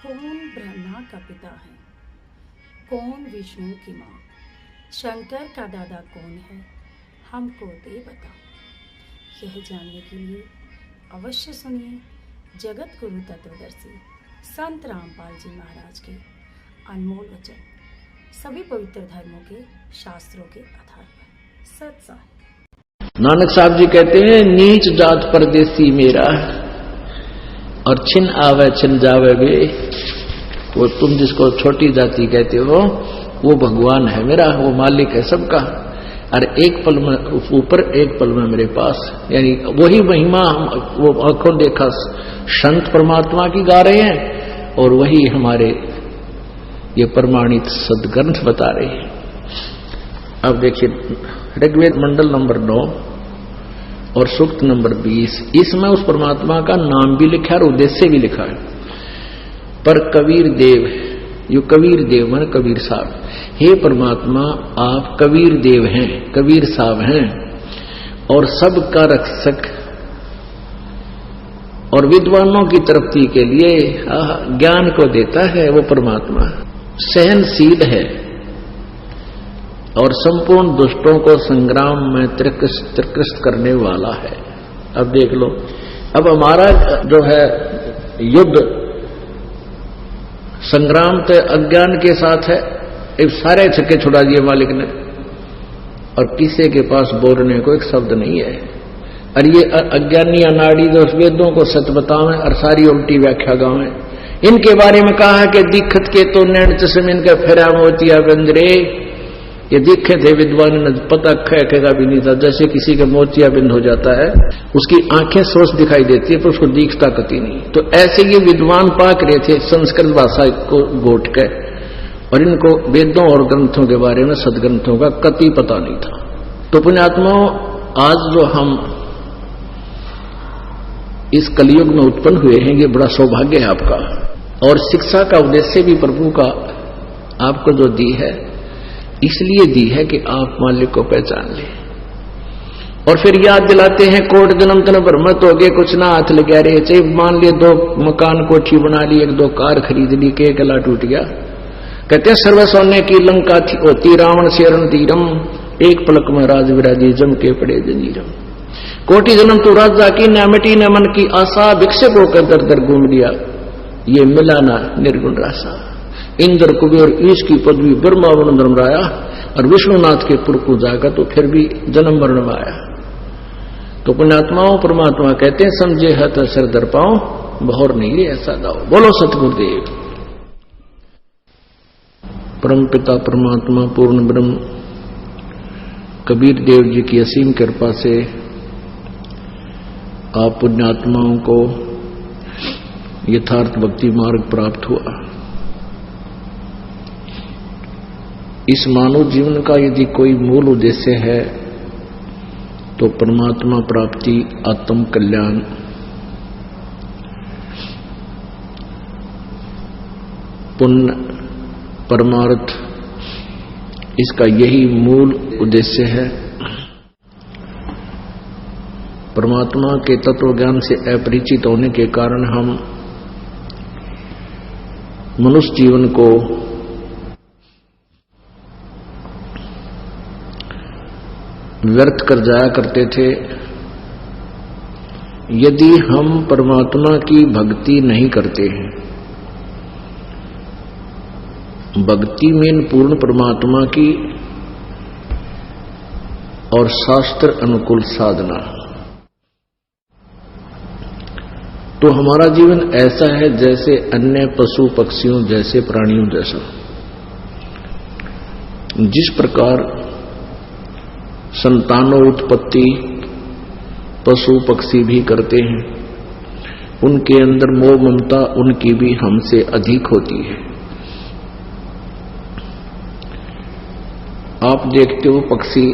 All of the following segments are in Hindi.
कौन ब्रह्मा का पिता है, कौन विष्णु की माँ, शंकर का दादा कौन है, हमको दे बता। यह जानने के लिए अवश्य सुनिए जगत गुरु तत्वदर्शी संत रामपाल जी महाराज के अनमोल वचन, सभी पवित्र धर्मों के शास्त्रों के आधार पर। सत्साई नानक साहब जी कहते हैं, नीच जात परदेसी मेरा और छिन आवे छिन जावे वे। वो तुम जिसको छोटी जाति कहते हो वो भगवान है मेरा, वो मालिक है सबका, और एक पल में ऊपर एक पल में मेरे पास। यानी वही महिमा वो आंखों देखा संत परमात्मा की गा रहे हैं और वही हमारे ये प्रमाणित सदग्रंथ बता रहे हैं। अब देखिए ऋग्वेद मंडल नंबर 9 और सूक्त नंबर 20, इसमें उस परमात्मा का नाम भी लिखा है और उद्देश्य भी लिखा है। पर कबीर देव, यो कबीर देव मन कबीर साहब, हे परमात्मा आप कबीर देव हैं, कबीर साहब हैं और सबका रक्षक और विद्वानों की तरक्की के लिए ज्ञान को देता है। वो परमात्मा सहनशील है और संपूर्ण दुष्टों को संग्राम में त्रिकृष्ट करने वाला है। अब देख लो, अब हमारा जो है युद्ध संग्राम तो अज्ञान के साथ है, एक सारे छक्के छुड़ा दिए मालिक ने और किसी के पास बोलने को एक शब्द नहीं है। और ये अज्ञानी अनाड़ी जो वेदों को सच बतावें और सारी उल्टी व्याख्या गावें, इनके बारे में कहा है कि दिक्कत के तो नैन चश्मे इनका फेरा मोतिया बंदरे। ये दिखे थे विद्वान ने पता खेगा भी नहीं था। जैसे किसी का मोतिया बिंद हो जाता है, उसकी आंखें सोच दिखाई देती है पर उसको दिखता कती नहीं। तो ऐसे ये विद्वान पाक रहे थे संस्कृत भाषा को घोट के, और इनको वेदों और ग्रंथों के बारे में सदग्रंथों का कति पता नहीं था। तो पुण्यात्माओं, आज जो हम इस कलयुग में उत्पन्न हुए हैं, ये बड़ा सौभाग्य है आपका। और शिक्षा का उद्देश्य भी प्रभु का आपको जो दी है, इसलिए दी है कि आप मालिक को पहचान लें। और फिर याद दिलाते हैं, कोट जन्म तन भ्रमत हो गए कुछ ना हाथ लगा रहे। चाहे मान लिए 2 मकान कोठी बना ली, 1-2 कार खरीद ली, के गला टूट गया। कहते हैं सर्व सोने की लंका थी होती रावण से रणधीरम, एक पलक में राज विराजी जम के पड़े जंजीरम। कोटि जन्म तो राजा की न मिटी न मन की आशा, भिक्षक होकर दर दर घूम लिया ये मिला ना निर्गुण रासा। इंद्र कुबेर ईश की पदवी ब्रह्मा वरुण धर्मराया, और विष्णुनाथ के पुर को जागा तो फिर भी जन्म मरण में आया। तो पुण्यात्माओं, परमात्मा कहते हैं समझे है तो सिर दर पाओ, बहोर नहीं रे ऐसा दाओ। बोलो सतगुरुदेव। परम पिता परमात्मा पूर्ण ब्रह्म कबीर देव जी की असीम कृपा से आप पुण्यात्माओं को यथार्थ भक्ति मार्ग प्राप्त हुआ। इस मानव जीवन का यदि कोई मूल उद्देश्य है तो परमात्मा प्राप्ति, आत्म कल्याण, पुण्य, परमार्थ, इसका यही मूल उद्देश्य है। परमात्मा के तत्व ज्ञान से अपरिचित होने के कारण हम मनुष्य जीवन को व्यर्थ कर जाया करते थे। यदि हम परमात्मा की भक्ति नहीं करते हैं, भक्ति में पूर्ण परमात्मा की और शास्त्र अनुकूल साधना, तो हमारा जीवन ऐसा है जैसे अन्य पशु पक्षियों जैसे प्राणियों जैसा। जिस प्रकार संतानों उत्पत्ति पशु पक्षी भी करते हैं, उनके अंदर मोह ममता उनकी भी हमसे अधिक होती है। आप देखते हो पक्षी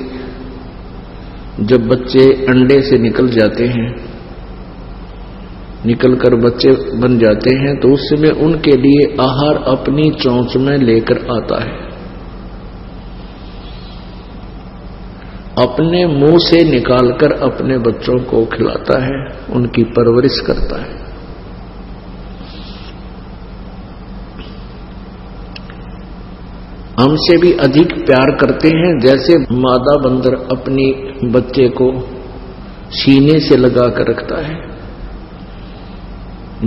जब बच्चे अंडे से निकल जाते हैं, निकलकर बच्चे बन जाते हैं, तो उस समय उनके लिए आहार अपनी चोंच में लेकर आता है, अपने मुंह से निकालकर अपने बच्चों को खिलाता है, उनकी परवरिश करता है। हमसे भी अधिक प्यार करते हैं, जैसे मादा बंदर अपनी बच्चे को सीने से लगा कर रखता है,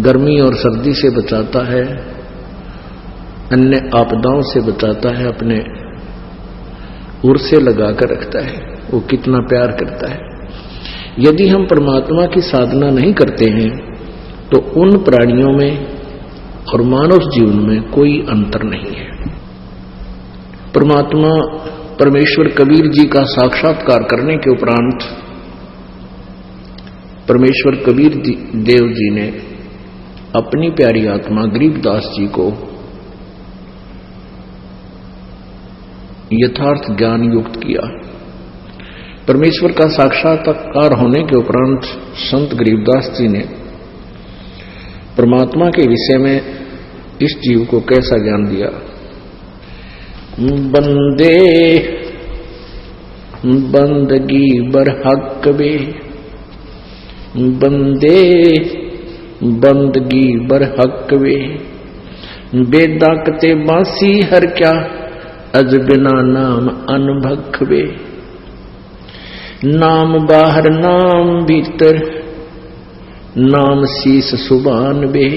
गर्मी और सर्दी से बचाता है, अन्य आपदाओं से बचाता है, अपने उर से लगा कर रखता है। वो कितना प्यार करता है। यदि हम परमात्मा की साधना नहीं करते हैं तो उन प्राणियों में और मानव जीवन में कोई अंतर नहीं है। परमात्मा परमेश्वर कबीर जी का साक्षात्कार करने के उपरांत परमेश्वर कबीर देव जी ने अपनी प्यारी आत्मा गरीबदास जी को यथार्थ ज्ञान युक्त किया। परमेश्वर का साक्षात्कार होने के उपरांत संत गरीबदास जी ने परमात्मा के विषय में इस जीव को कैसा ज्ञान दिया। बंदे बंदगी बरहक बे, बंदे बंदगी बरहक बे, बेदाकते बांसी हर क्या अज बिना नाम अनभख बे। नाम बाहर नाम भीतर, नाम शीस सुबान बे,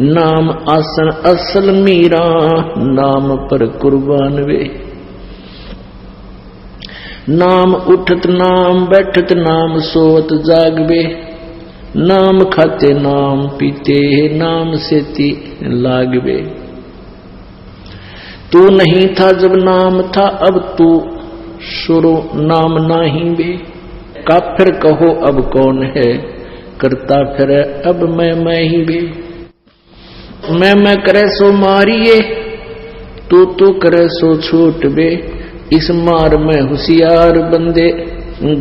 नाम आसन असल मीरा, नाम पर कुर्बान वे। नाम उठत नाम बैठत नाम सोवत जागबे, नाम खाते नाम पीते नाम सेती लागबे। तू नहीं था जब नाम था, अब तू शुरू नाम नाही बे। काफिर कहो अब कौन है, करता फिर अब मैं ही बे। मैं करे सो मारिए, तू करे सो छूट बे। इस मार में होशियार बंदे,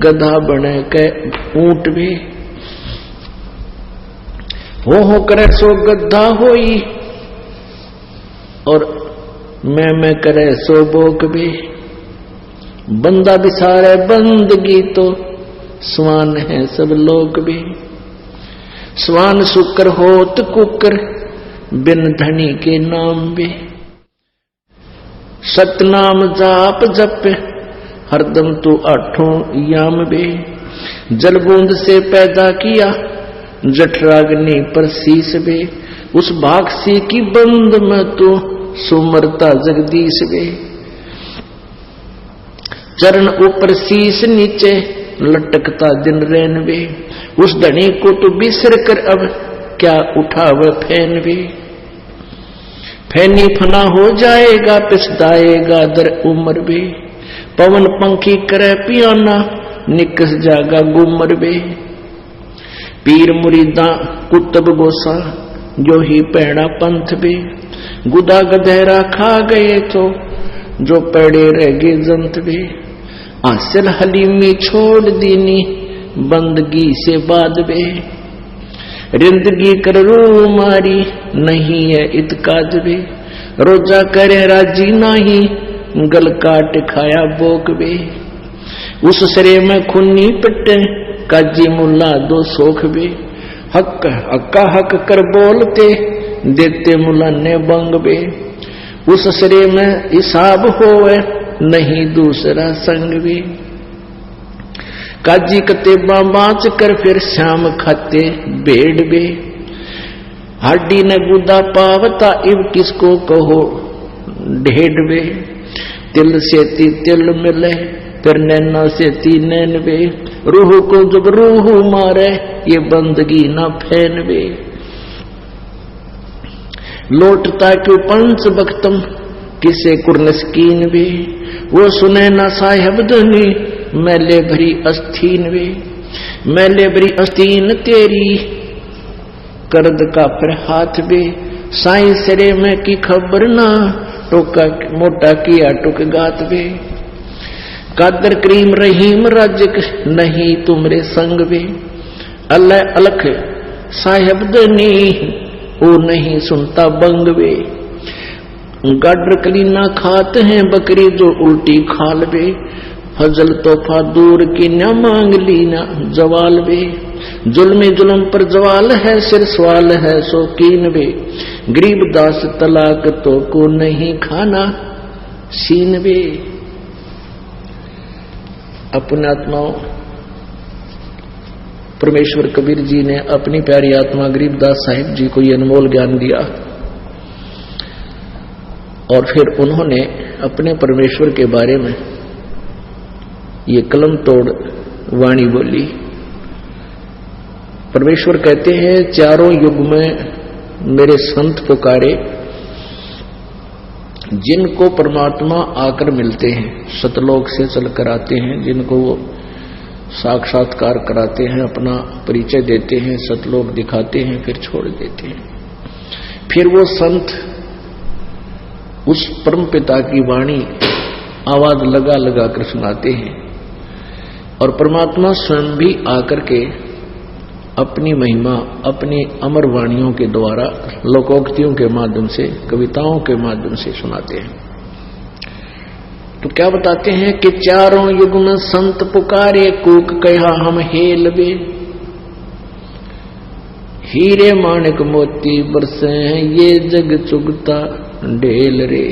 गधा बने के ऊंट बे। हो करे सो गधा होई, और मैं करे सो बोक बे। बंदा बिसारे बंदगी तो, स्वान है सब लोग भी। स्वान शुक्र होत कुकर, बिन धनी के नाम बे। सतनाम जाप जप, हरदम तू आठों याम बे। जल बूंद से पैदा किया, जठराग्नि पर शीस बे। उस भागसी की बंद में तू सुमरता जगदीश बे। चरण ऊपर शीश नीचे, लटकता दिन रैन बे। उस धनी को तो बिसर कर अब क्या उठाव फैन बे। फैनी फना हो जाएगा, पिछदाएगा दर उमर बे। पवन पंखी करे पियाना, निकस जागा गुमर बे। पीर मुरीदा कुतब गोसा, जो ही पैड़ा पंथ बे। गुदा गधेरा खा गए तो, जो पड़े रह गए जंत बे। आसिल हलीमी छोड़ दीनी, बंदगी से बाद बे। रिंदगी कर रू मारी, नहीं है इतकाज बे। रोजा करे राजी नाही, गल काट खाया बोक बे। उस सरे में खुन्नी पट्टे, काजी मुल्ला दो सोख बे। हक हक्का हक कर बोलते, देते मुल्ला ने बंग बे। उस सरे में हिसाब होवे, नहीं दूसरा संग भी। काजी कतेबा बाँच कर फिर श्याम खाते बेड़ बे। हड्डी ने गुदा पावता, इव किसको कहो ढेड़ बे। तिल से तिल मिले, फिर नैना से नैन बे। रूह को जब रूह मारे, ये बंदगी ना फैन बे। लौटता क्यों पंच बख्तम, किसे कुर्नस्कीन बे। वो सुने ना साहेब धनी, मैले भरी अस्तीन वे। मैले भरी अस्तीन तेरी, करद का फिर हाथ बे। साई सरे में की खबर ना, टोका मोटा किया टुक गात बे। कादर करीम रहीम राजक, नहीं तुमरे संग बे। अल्लाह अलख साहेब धनी, वो नहीं सुनता बंग बे। गाडर कलीना खाते हैं बकरी, जो उल्टी खाल बे। फजल तोहफा दूर की न मांग लीना जवाल बे। जुल्मे जुल्म पर जवाल है, सिर सवाल है शौकीन बे। गरीबदास तलाक तो को नहीं खाना, सीनवे। अपने आत्माओं, परमेश्वर कबीर जी ने अपनी प्यारी आत्मा गरीबदास साहिब जी को ये अनमोल ज्ञान दिया और फिर उन्होंने अपने परमेश्वर के बारे में ये कलम तोड़ वाणी बोली। परमेश्वर कहते हैं, चारों युग में मेरे संत पुकारे, जिनको परमात्मा आकर मिलते हैं, सतलोक से चलकर आते हैं, जिनको वो साक्षात्कार कराते हैं, अपना परिचय देते हैं, सतलोक दिखाते हैं, फिर छोड़ देते हैं। फिर वो संत उस परम पिता की वाणी आवाज लगा लगा कर सुनाते हैं और परमात्मा स्वयं भी आकर के अपनी महिमा अपनी अमर वाणियों के द्वारा लोकोक्तियों के माध्यम से, कविताओं के माध्यम से सुनाते हैं। तो क्या बताते हैं कि चारों युग में संत पुकारे, कूक कहा हम हेल बे, हीरे माणिक मोती बरसे हैं, ये जग चुगता ढेल रे।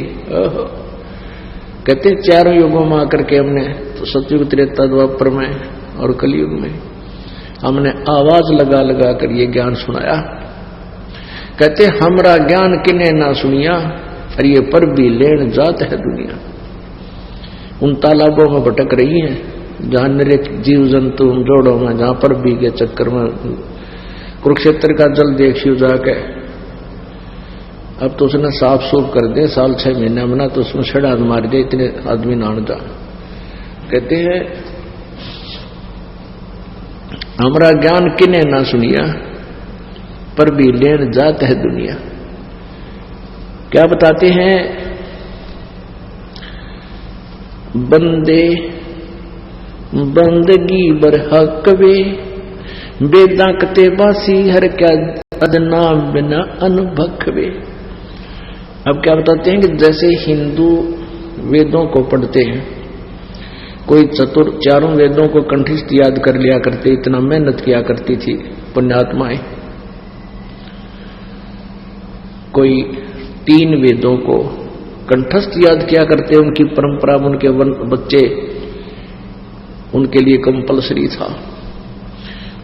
कहते चारों युगों में आकर के हमने तो सतयुग, त्रेता, द्वापर में और कलयुग में हमने आवाज लगा लगा कर ये ज्ञान सुनाया। कहते हमरा ज्ञान किने ना सुनिया, और ये पर भी लेन जात है दुनिया। उन तालाबों में भटक रही है जहां निरे जीव जंतु उन जोड़ों में, जहां पर भी के चक्कर में कुरुक्षेत्र का जल देखियो जाके। अब तो उसने साफ सूफ कर दे, साल 6 महीने में ना तो उसमें छड़ा मार दे, इतने आदमी नान जा। कहते हैं हमरा ज्ञान किने ना सुनिया, पर भी लेन जात है दुनिया। क्या बताते हैं, बंदे बंदगी बरहक वे, बेदा कते बासी हर क्या अदना बिना अनुभवे। अब क्या बताते हैं कि जैसे हिंदू वेदों को पढ़ते हैं, कोई चतुर चारों वेदों को कंठस्थ याद कर लिया करते, इतना मेहनत किया करती थी पुण्यात्माएं। कोई 3 वेदों को कंठस्थ याद किया करते, उनकी परंपरा, उनके बच्चे, उनके लिए कंपलसरी था।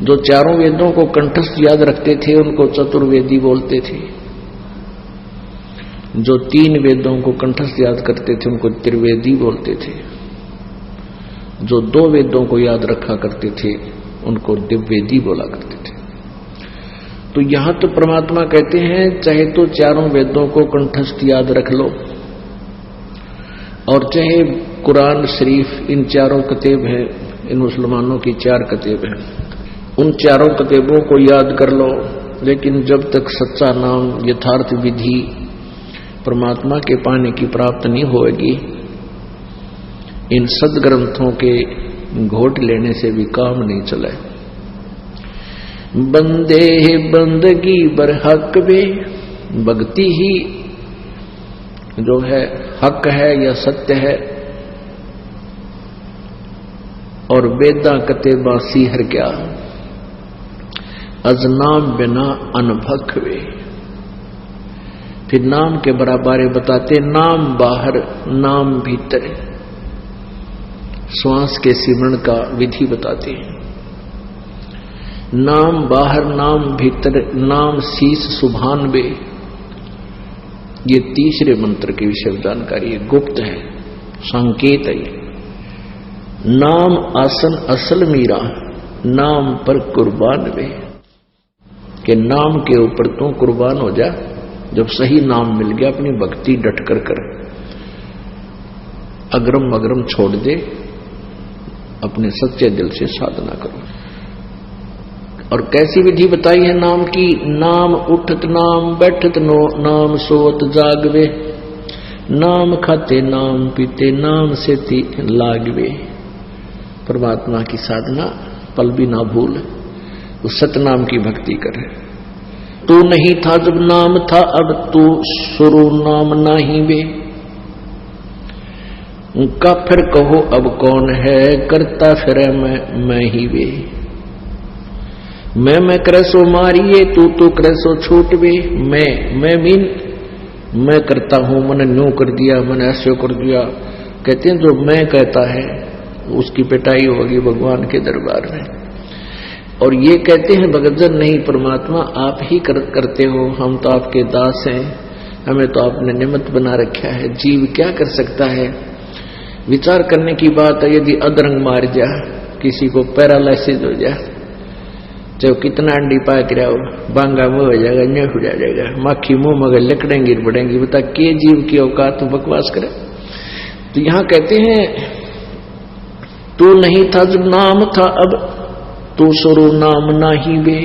जो चारों वेदों को कंठस्थ याद रखते थे उनको चतुर्वेदी बोलते थे। जो 3 वेदों को कंठस्थ याद करते थे उनको त्रिवेदी बोलते थे। जो 2 वेदों को याद रखा करते थे उनको दिव्यवेदी बोला करते थे। तो यहां तो परमात्मा कहते हैं चाहे तो चारों वेदों को कंठस्थ याद रख लो, और चाहे कुरान शरीफ, इन चारों कतेब हैं, इन मुसलमानों की 4 कतेब हैं, उन चारों कतेबों को याद कर लो। लेकिन जब तक सच्चा नाम, यथार्थ विधि परमात्मा के पाने की प्राप्त नहीं होगी, इन सदग्रंथों के घोट लेने से भी काम नहीं चले। बंदे बंदगी बरहक वे, भक्ति ही जो है हक है या सत्य है, और वेदा कते बासी हर क्या अजनाम बिना अनभक वे। फिर नाम के बराबर बताते, नाम बाहर नाम भीतर, श्वास के सिमरण का विधि बताते हैं। नाम बाहर नाम भीतर, नाम शीश सुभान बे, ये तीसरे मंत्र के विषय जानकारी है, गुप्त है, संकेत है। नाम आसन असल मीरा, नाम पर कुर्बान वे, के नाम के ऊपर तू कुर्बान हो जा। जब सही नाम मिल गया, अपनी भक्ति डटकर कर, अग्रम अग्रम छोड़ दे, अपने सच्चे दिल से साधना करो। और कैसी विधि बताई है नाम की, नाम उठत नाम बैठत नो, नाम सोत जागवे, नाम खाते नाम पीते, नाम से लागवे। परमात्मा की साधना पल भी ना भूल, उस सतनाम की भक्ति करे। तू नहीं था जब नाम था, अब तू शुरू नाम नहीं वे, उनका फिर कहो अब कौन है, करता फिर मैं ही वे। मैं करे सो मारिए, तू करे सो छूट वे। मैं मीन मैं करता हूं, मैंने न्यू कर दिया, मैंने ऐसे कर दिया। कहते हैं जो मैं कहता है उसकी पिटाई होगी भगवान के दरबार में। और ये कहते हैं भगतजन नहीं परमात्मा आप ही करते हो, हम तो आपके दास हैं, हमें तो आपने निमित्त बना रखा है, जीव क्या कर सकता है। विचार करने की बात है, यदि अधरंग मार जा, किसी को पैरालाइसिस हो जाए, चाहे कितना अंडी पाक रहा हो, बांगा मुंह हो जाएगा, न्यू हो जाएगा, माखी मुंह मगर लकड़ें गिर पड़ेंगी, बता के जीव की औकात तो बकवास करे। तो यहां कहते हैं तू नहीं था जब नाम था, अब तू शुरू नाम नाही बे,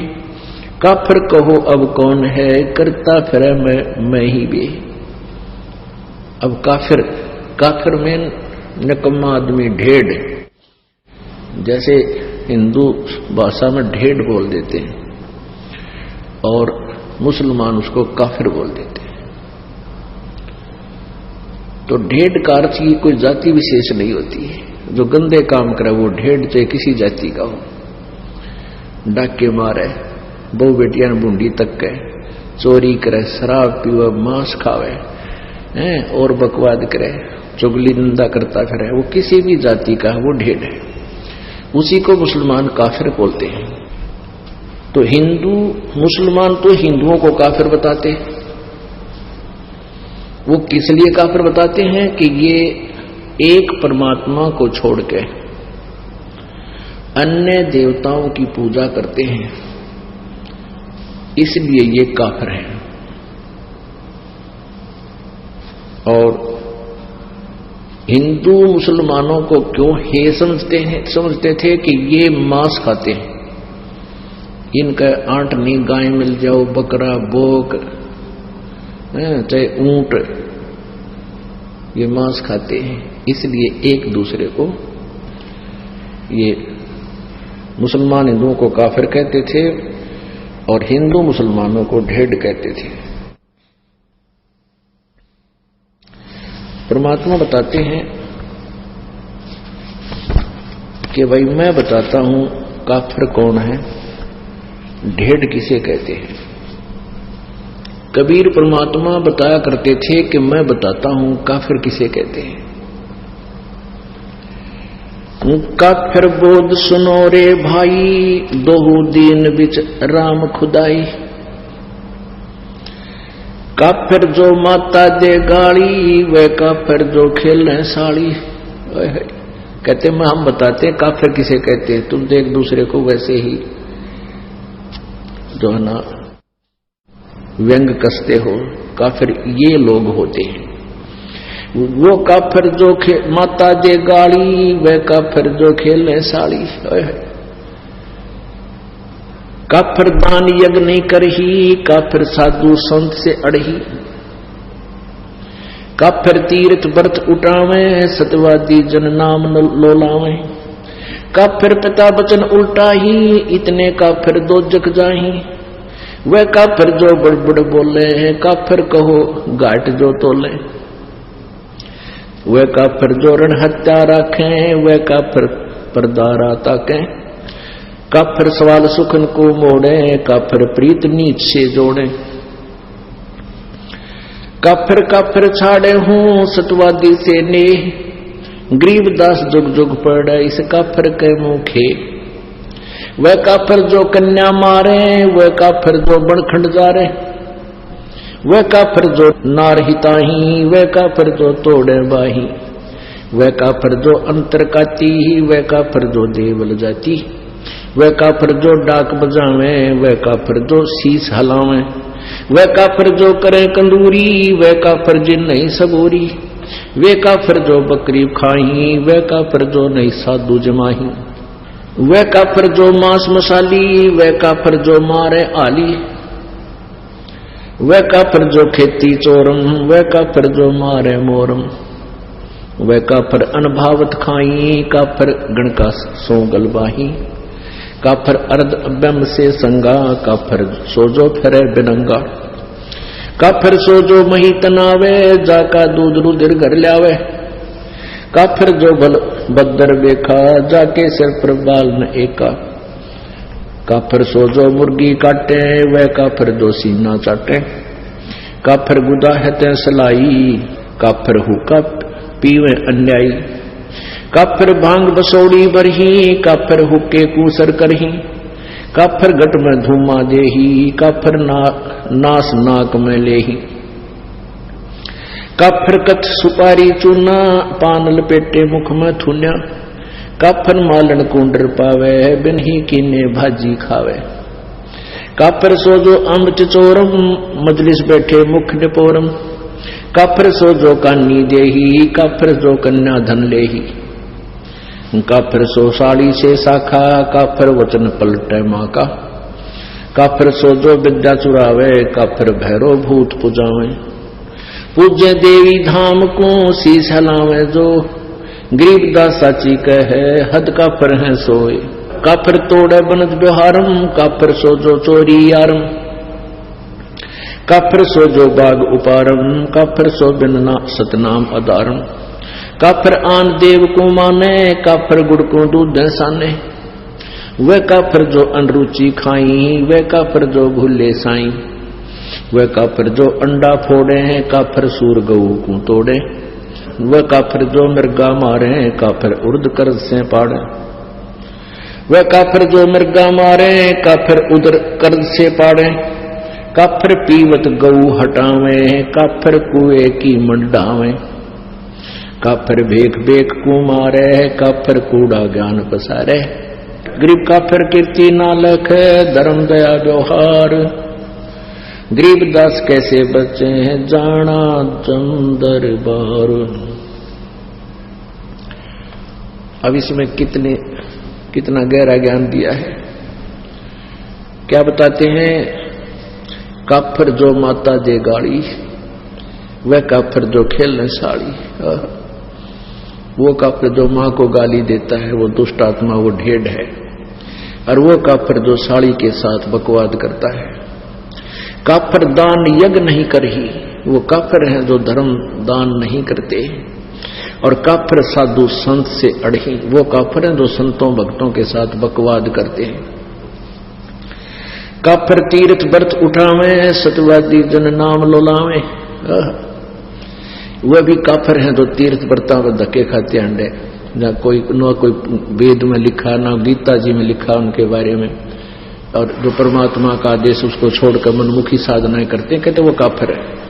काफिर कहो अब कौन है, करता फिर मैं ही बे। अब काफिर में निकम्मा आदमी, ढेड़, जैसे हिंदू भाषा में ढेड़ बोल देते हैं और मुसलमान उसको काफिर बोल देते हैं। तो ढेड़ का अर्थ की कोई जाति विशेष नहीं होती है, जो गंदे काम करे वो ढेड़, चाहे किसी जाति का हो, डाके मारे, बहु बेटियां बूंदी तक के, चोरी करे, शराब पीवे, मांस खावे और बकवाद करे, चुगली निंदा करता फिरे, वो किसी भी जाति का वो ढेड़ है, उसी को मुसलमान काफिर बोलते हैं। तो हिंदू मुसलमान तो हिंदुओं को काफिर बताते हैं। वो किस लिए काफिर बताते हैं कि ये एक परमात्मा को छोड़ के अन्य देवताओं की पूजा करते हैं, इसलिए ये काफिर हैं। और हिंदू मुसलमानों को क्यों हे समझते थे कि ये मांस खाते हैं, इनका आंट नहीं, गाय मिल जाओ, बकरा, बोक, चाहे ऊंट, ये मांस खाते हैं, इसलिए एक दूसरे को ये मुसलमान हिंदुओं को काफिर कहते थे और हिंदू मुसलमानों को ढेड़ कहते थे। परमात्मा बताते हैं कि भाई मैं बताता हूं काफिर कौन है, ढेड़ किसे कहते हैं। कबीर परमात्मा बताया करते थे कि मैं बताता हूं काफिर किसे कहते हैं। काफिर बोध सुनो रे भाई, दोहू दीन बिच राम खुदाई। काफिर जो माता दे गाली, वे काफिर जो खेले साड़ी। कहते मैं हम बताते हैं काफिर किसे कहते हैं, तुम एक दूसरे को वैसे ही जो है ना व्यंग कसते हो। काफिर ये लोग होते हैं, वो काफिर जो माता दे गाली, वे काफिर जो खेले साड़ी। काफिर दान यज्ञ नहीं करही, काफिर साधु संत से अड़ही। काफिर तीर्थ व्रत उठावे, सतवादी जन नाम लोलावे। काफिर पिता वचन उल्टा ही, इतने काफिर दो जग जाही। वह काफिर जो बड़बड़ बोले, काफिर कहो घाट जो तोले। वह काफिर जो रण हत्या रखे, वह काफिर परदारा ताके। काफिर सवाल सुखन को मोड़े, काफिर प्रीत नीच से जोड़े। काफिर काफिर छाड़े हूं, सतवादी से नेह। गरीबदास जुग जुग पड़े, इस काफिर के मुखे। वह काफिर जो कन्या मारे, वह काफिर जो बड़खंड जारे। वह काफिर जो नार हिताही, वह काफिर जो तोड़े बाही। वह काफिर जो अंतर काती, वह काफिर जो देवल जाती। वह काफिर जो डाक बजावे, वह काफिर जो शीस हलावे। वह काफिर जो करे कंदूरी, वह काफिर जिन नहीं सबूरी। वे काफिर जो बकरी खाही, वह काफिर जो नहीं साधु जमाही। वह काफिर जो मांस मसाली, वह काफिर जो मारे आली। वह काफिर जो खेती चोरम, वह काफिर जो मारे मोरम। वह काफिर अनभावत खाई, काफिर गण का सो गलबाही। काफिर अर्ध अभ्यम से संगा, काफिर सोजो फिरे बिनंगा। काफिर सोजो मही तनावे, जाका दूध रुधिर घर ल्यावे। काफिर जो बल बदर बेखा, जाके सिर पर बाल न एका। काफिर सोजो मुर्गी काटे, वह काफिर जो सीना चाटे। काफर गुदा है तै सलाई, काफर हुक्का पीवे अन्यायी, काफर भांग बसोड़ी बरही, काफर हुक्के कूसर करही, काफर गट में धूमा देही, काफर नास नाक में लेही, काफर कथ सुपारी चूना, पान लपेटे मुख में थुन्या, काफर मालन कुंडर पावे, बिन ही कीने भाजी खावे, काफर सो जो अम्ब चचोरम, मजलिस बैठे मुख निपोरम, काफर सो जो कानी देही, काफर जो कन्या धन लेही, काफर सो साड़ी से शाखा, काफर वचन पलटे माँ का, काफर सो जो विद्या चुरावे, काफर भैरो भूत पुजावे, पूज्य देवी धाम को शीश हलावे जो, गरीबदास साची कहे हद काफर है सोए, काफर तोड़े बनत व्यवहारम, काफर सो जो चोरी यारम, काफर सो जो बाग उपारम, काफर सो बिन सतनाम अदारम, काफर आन देव को माने, काफर गुड़ को दूध साने, वह काफर जो अनरुचि खाई, वह काफर जो भूले साई, वह काफर जो अंडा फोड़े, काफर सूर गऊ को तोड़े, वह काफर जो मिर्गा मारे, काफर उर्द कर्ज से पाड़े, वह काफर जो मिर्गा मारे, काफर उदर कर्ज से पाड़े, काफर पीवत गऊ हटावे, काफर कुएं की मंडावे, काफर भेख भेख को मारे, काफर कूड़ा ज्ञान पसारे, गरीब काफर कीर्ति नालक है, धर्म दया व्यवहार, गरीबदास कैसे बचे हैं जाना चंदर बार। अब इसमें कितना गहरा ज्ञान दिया है। क्या बताते हैं, काफर जो माता दे गाड़ी, वह काफर जो खेलने साड़ी, वो काफर जो माँ को गाली देता है वो दुष्ट आत्मा, वो ढेड है, और वो काफर जो साड़ी के साथ बकवाद करता है। काफर दान यज्ञ नहीं करही, वो काफर हैं जो धर्म दान नहीं करते, और काफर साधु संत से अड़ही, वो काफर हैं जो संतों भक्तों के साथ बकवाद करते हैं। काफर तीर्थ व्रत उठावे, सतवादी जन नाम लोलावे, वह भी काफर हैं जो तीर्थ व्रतों में धक्के खाते अंडे, ना कोई वेद में लिखा ना गीता जी में लिखा उनके बारे में, और जो परमात्मा का आदेश उसको छोड़कर मनमुखी साधनाएं करते हैं, कहते वो काफर है।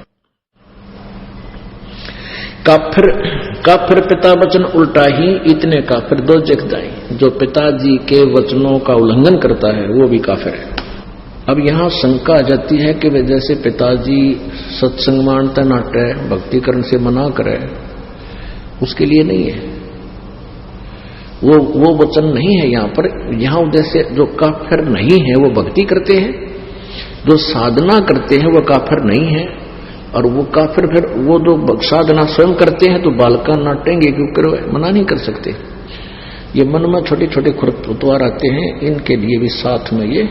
काफर पिता वचन उल्टा ही, इतने काफर दो जग जाए। जो पिताजी के वचनों का उल्लंघन करता है वो भी काफिर है। अब यहाँ शंका आ जाती है कि वे जैसे पिताजी सत्संग मानता नाटे भक्तिकरण से मना करे, उसके लिए नहीं है, वो वचन नहीं है यहाँ पर। यहाँ उद्देश्य जो काफिर नहीं है वो भक्ति करते हैं, जो साधना करते हैं वो काफिर नहीं है, और वो काफिर फिर वो जो साधना स्वयं करते हैं तो बालका नाटेंगे क्यों करो, मना नहीं कर सकते। ये मन में छोटे छोटे खुरपतवार आते हैं, इनके लिए भी साथ में ये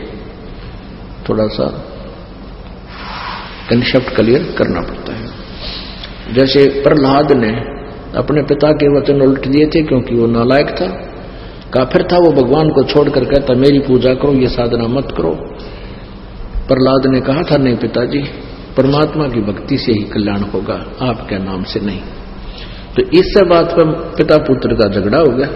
थोड़ा सा कंसेप्ट क्लियर करना पड़ता है। जैसे प्रहलाद ने अपने पिता के वचन उल्ट दिए थे क्योंकि वो नालायक था, काफिर था, वो भगवान को छोड़कर कहता मेरी पूजा करो, ये साधना मत करो। प्रहलाद ने कहा था नहीं पिताजी, परमात्मा की भक्ति से ही कल्याण होगा, आपके नाम से नहीं। तो इस बात पर पिता पुत्र का झगड़ा हो गया।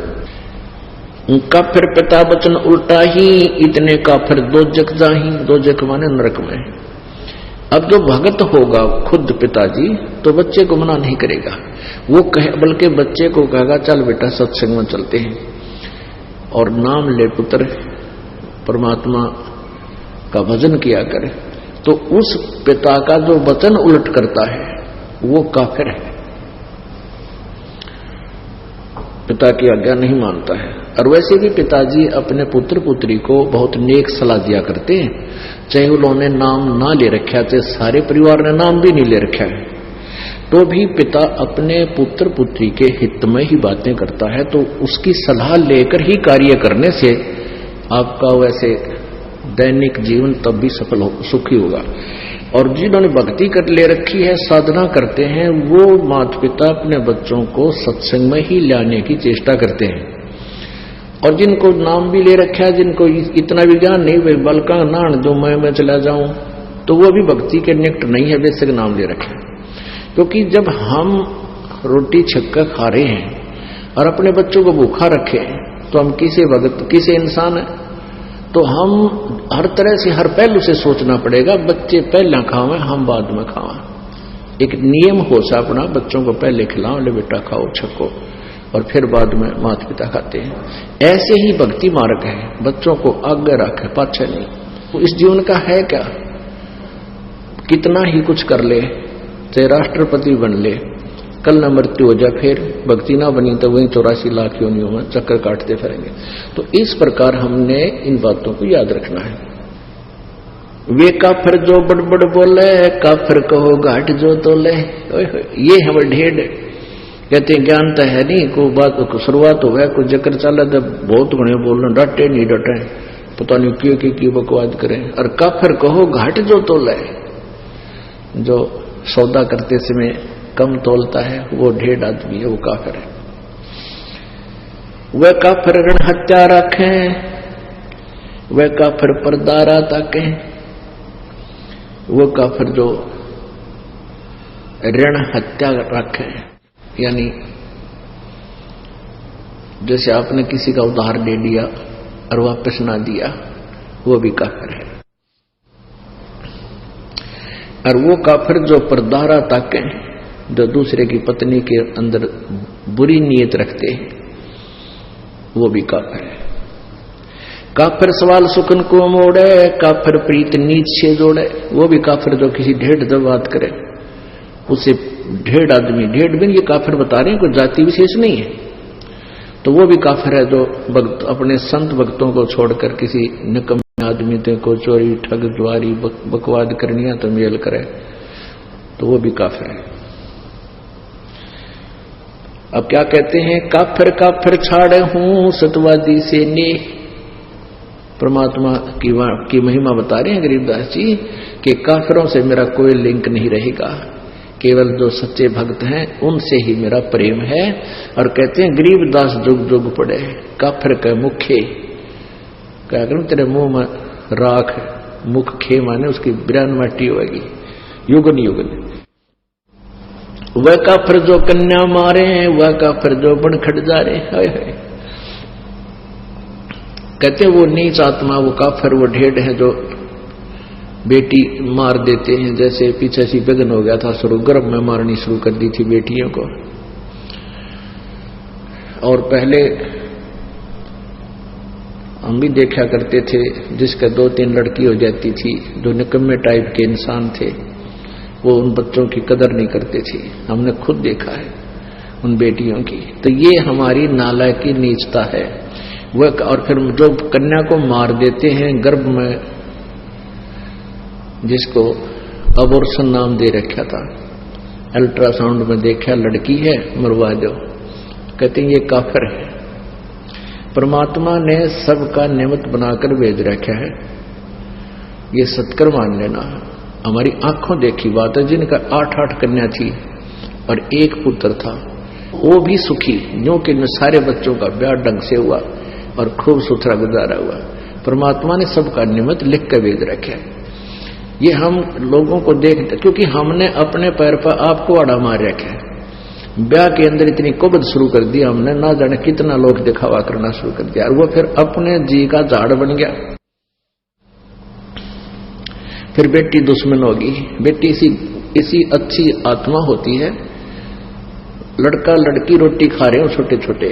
काफिर पिता वचन उल्टा ही, इतने काफिर दो जग जाही, दो जग माने नरक में। अब जो भगत होगा खुद पिताजी तो बच्चे को मना नहीं करेगा, वो बल्कि बच्चे को कहेगा चल बेटा सत्संग में चलते हैं और नाम ले पुत्र, परमात्मा का भजन किया करे। तो उस पिता का जो वचन उलट करता है वो काफिर है, पिता की आज्ञा नहीं मानता है। और वैसे भी पिताजी अपने पुत्र पुत्री को बहुत नेक सलाह दिया करते हैं, चाहे उन्होंने नाम ना ले रखा, चाहे सारे परिवार ने नाम भी नहीं ले रखा है, तो भी पिता अपने पुत्र पुत्री के हित में ही बातें करता है। तो उसकी सलाह लेकर ही कार्य करने से आपका वैसे दैनिक जीवन तब भी सफल सुखी होगा। और जिन्होंने भक्ति कर ले रखी है, साधना करते हैं, वो माता पिता अपने बच्चों को सत्संग में ही लाने की चेष्टा करते हैं। और जिनको नाम भी ले रखा है, जिनको इतना भी ज्ञान नहीं, वे बलका नान जो मैं चला जाऊं, तो वो भी भक्ति के निकट नहीं है, बेशक नाम ले रखे। क्योंकि जब हम रोटी छक्का खा रहे हैं और अपने बच्चों को भूखा रखे तो हम किसे भगत किसे इंसान है। तो हम हर तरह से हर पहलू से सोचना पड़ेगा, बच्चे पहले खावें हम बाद में खावें। एक नियम हो सा अपना, बच्चों को पहले खिलाओ, ले बेटा खाओ छक्को, और फिर बाद में माता पिता खाते हैं। ऐसे ही भक्ति मार्ग है, बच्चों को आगे रखे पाछे नहीं। तो इस जीवन का है क्या, कितना ही कुछ कर ले, चाहे राष्ट्रपति बन ले, कल न मृत्यु हो जाए, फिर भक्ति ना बनी तो वही 84 लाख योनियों में चक्कर काटते फिरेंगे। तो इस प्रकार हमने इन बातों को याद रखना है। वे काफिर जो बड़बड़ बोले, काफिर कहो घाट जो तोले। ये हम ढेर कहते हैं ज्ञान तो है नहीं, कोई बात को शुरुआत हो गया, कोई जकर चला तो बहुत घने बोलना, डटे नहीं डटे, पता नहीं क्यों बकवाद करें। और काफिर कहो घाट जो तोले, जो सौदा करते समय कम तोलता है वो ढेर आदमी है, वो काफिर है। वह काफिर ऋण हत्या रखें, वह काफिर परदारा ताके, वो काफिर जो ऋण हत्या रखें, यानी जैसे आपने किसी का उधार दे दिया और वापस ना दिया, वो भी काफिर है। और वो काफिर जो परदारा ताके, जो दूसरे की पत्नी के अंदर बुरी नीयत रखते हैं, वो भी काफिर है। काफिर सवाल सुखन को मोड़े, काफिर प्रीत नीच से जोड़े, वो भी काफिर जो किसी ढेड़ जब बात करे उसे ढेड़ आदमी, ढेड़ बिन ये काफिर बता रहे हैं, कोई जाति विशेष नहीं है। तो वो भी काफिर है जो भक्त अपने संत भक्तों को छोड़कर किसी निकम्मे आदमी को चोरी ठग जुआरी बकवाद करनिया तो मेल करे, तो वो भी काफिर है। अब क्या कहते हैं, काफिर काफिर छाड़े हूं सतवादी से ने। परमात्मा की महिमा बता रहे हैं गरीबदास जी कि काफिरों से मेरा कोई लिंक नहीं रहेगा, केवल जो सच्चे भक्त हैं उनसे ही मेरा प्रेम है। और कहते हैं गरीबदास जुग जुग पड़े, काफिर के मुखे, क्या करूं तेरे मुंह में राख, मुख खे माने उसकी बिरान माटी होगी युगन युगन। वह काफिर जो कन्या मारे, वह काफिर जो बन खट जा रहे, हाय हाय। कहते वो नीच आत्मा, वो काफिर, वो ढेड़ है जो बेटी मार देते हैं। जैसे पीछे सी विघ्न हो गया था, शुरू गर्भ में मारनी शुरू कर दी थी बेटियों को। और पहले हम भी देखा करते थे जिसका 2-3 लड़की हो जाती थी, जो निकम्मे टाइप के इंसान थे, वो उन बच्चों की कदर नहीं करते थे। हमने खुद देखा है उन बेटियों की। तो ये हमारी नालायक की नीचता है। वह और फिर जो कन्या को मार देते हैं गर्भ में, जिसको अबॉर्शन नाम दे रखा था, अल्ट्रासाउंड में देखा लड़की है मरवा दो, कहते हैं ये काफिर है। परमात्मा ने सबका निमित्त बनाकर भेज रखा है, ये सत्कर मान लेना। हमारी आंखों देखी बात है, जिनका 8-8 कन्या थी और 1 पुत्र था, वो भी सुखी, जो कि सारे बच्चों का ब्याह ढंग से हुआ और खूब सुथरा गुजारा हुआ। परमात्मा ने सबका निमित्त लिख कर भेज रखा है। ये हम लोगों को देखते, क्योंकि हमने अपने पैर पर आपको आड़ा मार रखा है। ब्याह के अंदर इतनी कुबद शुरू कर दी हमने, ना जाने कितना लोग दिखावा करना शुरू कर दिया, और वो फिर अपने जी का झाड़ बन गया। फिर बेटी दुश्मन होगी। बेटी इसी अच्छी आत्मा होती है। लड़का लड़की रोटी खा रहे हो छोटे छोटे,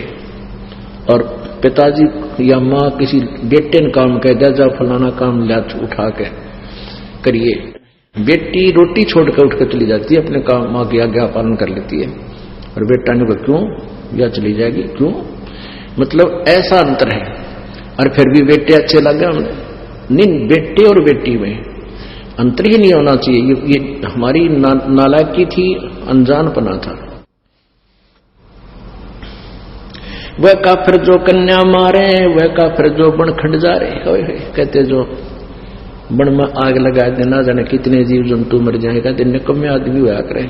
और पिताजी या माँ किसी बेटे ने काम कह दिया, जा फलाना काम ला उठा के करिए, बेटी रोटी छोड़कर उठकर चली जाती है, अपने काम माँ की आज्ञा पालन कर लेती है। और बेटा ने कहा क्यों, या चली जाएगी क्यों, मतलब ऐसा अंतर है। और फिर भी बेटे अच्छे लगे हमने, नहीं, बेटे और बेटी में अंतर ही नहीं होना चाहिए। ये हमारी नालायकी थी, अनजानपना था। वह काफिर जो कन्या मारे, वह काफिर जो बन खंड जा रहे, कहते जो बन में आग लगा देना, जाने कितने जीव जंतु मर जाएगा, दिन निकम्मे आदमी हुआ करे।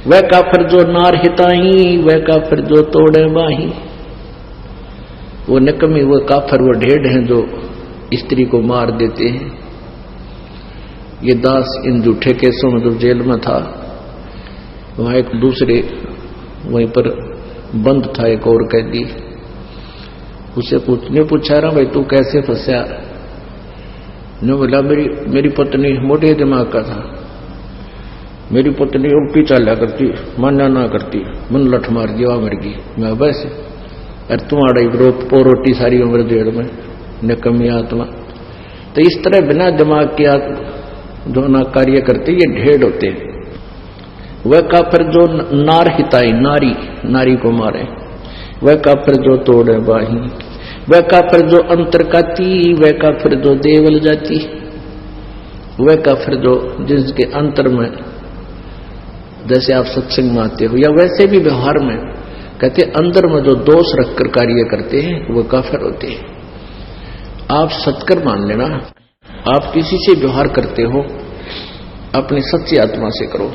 वह काफिर जो नार हिताही, वह काफिर जो तोड़े बाही, वो निकम्मी, वो काफिर, वो ढेड़ हैं जो स्त्री को मार देते हैं। ये दास इन झूठे केसों में जब जेल में था, वहां एक दूसरे वहीं पर बंद था एक और कैदी, उसे पूछा रहा भाई तू कैसे फंसा? ने बोला मेरी पत्नी मोटे दिमाग का था, मेरी पत्नी उल्टी चाला करती, मान्या ना करती, मन लठ मार दिया मर गई। मैं बस अरे तुम्हारा रोटी सारी उम्र जेड़ में, निकम्मी आत्मा। तो इस तरह बिना दिमाग के जो ना कार्य करते ये ढेड़ होते हैं। वह काफिर जो नार हिताई, नारी को मारे, वह काफिर जो तोड़े बाही, वह काफिर जो अंतर काती, वह काफिर जो देवल जाती, वह काफिर जो जिसके अंतर में, जैसे आप सत्संग में आते हो या वैसे भी व्यवहार में कहते अंदर में जो दोष रखकर कार्य करते हैं वो काफिर होते हैं। आप सत्कर मान लेना, आप किसी से व्यवहार करते हो अपनी सच्ची आत्मा से करो,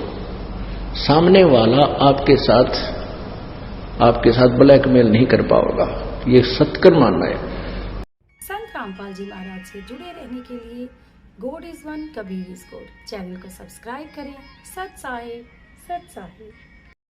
सामने वाला आपके साथ ब्लैकमेल नहीं कर पाएगा, ये सत्कर मानना है। संत रामपाल जी महाराज से जुड़े रहने के लिए God is one, Kabir is God channel को सब्सक्राइब करें। सत साहिब।